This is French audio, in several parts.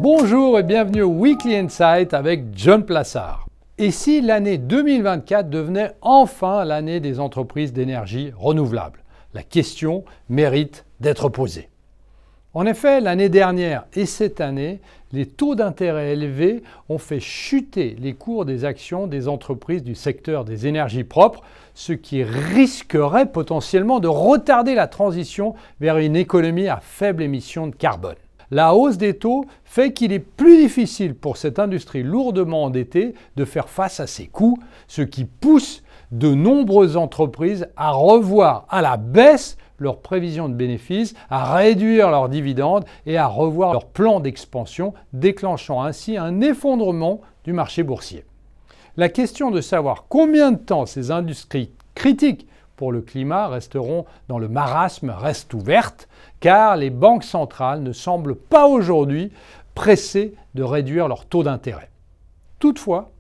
Bonjour et bienvenue au Weekly Insight avec John Plassard. Et si l'année 2024 devenait enfin l'année des entreprises d'énergie renouvelable? La question mérite d'être posée. En effet, l'année dernière et cette année, les taux d'intérêt élevés ont fait chuter les cours des actions des entreprises du secteur des énergies propres, ce qui risquerait potentiellement de retarder la transition vers une économie à faible émission de carbone. La hausse des taux fait qu'il est plus difficile pour cette industrie lourdement endettée de faire face à ses coûts, ce qui pousse de nombreuses entreprises à revoir à la baisse leurs prévisions de bénéfices, à réduire leurs dividendes et à revoir leur plan d'expansion, déclenchant ainsi un effondrement du marché boursier. La question de savoir combien de temps ces industries critiques pour le climat resteront dans le marasme reste ouverte, car les banques centrales ne semblent pas aujourd'hui pressées de réduire leur taux d'intérêt. Toutefois,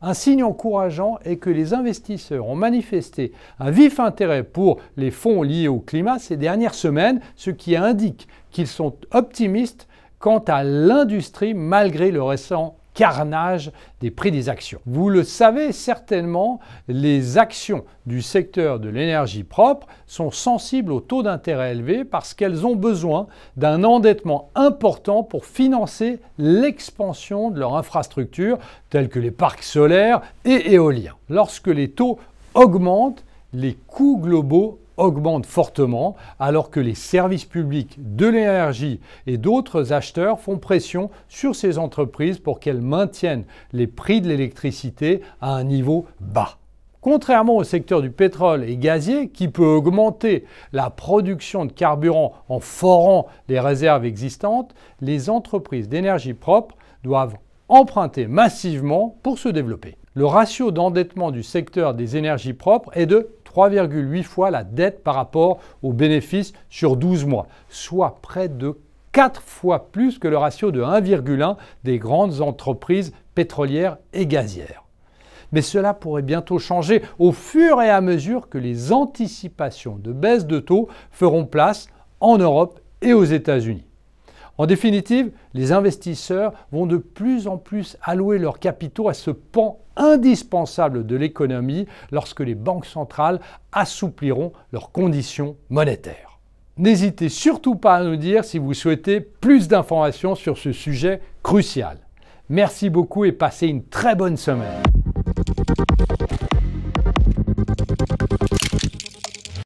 un signe encourageant est que les investisseurs ont manifesté un vif intérêt pour les fonds liés au climat ces dernières semaines, ce qui indique qu'ils sont optimistes quant à l'industrie malgré le récent carnage des prix des actions. Vous le savez certainement, les actions du secteur de l'énergie propre sont sensibles aux taux d'intérêt élevés parce qu'elles ont besoin d'un endettement important pour financer l'expansion de leurs infrastructures telles que les parcs solaires et éoliens. Lorsque les taux augmentent, les coûts globaux augmentent fortement alors que les services publics de l'énergie et d'autres acheteurs font pression sur ces entreprises pour qu'elles maintiennent les prix de l'électricité à un niveau bas. Contrairement au secteur du pétrole et gazier qui peut augmenter la production de carburant en forant les réserves existantes, les entreprises d'énergie propre doivent emprunter massivement pour se développer. Le ratio d'endettement du secteur des énergies propres est de 3,8 fois la dette par rapport aux bénéfices sur 12 mois, soit près de 4 fois plus que le ratio de 1,1 des grandes entreprises pétrolières et gazières. Mais cela pourrait bientôt changer au fur et à mesure que les anticipations de baisse de taux feront place en Europe et aux États-Unis. En définitive, les investisseurs vont de plus en plus allouer leurs capitaux à ce pan indispensable de l'économie lorsque les banques centrales assoupliront leurs conditions monétaires. N'hésitez surtout pas à nous dire si vous souhaitez plus d'informations sur ce sujet crucial. Merci beaucoup et passez une très bonne semaine.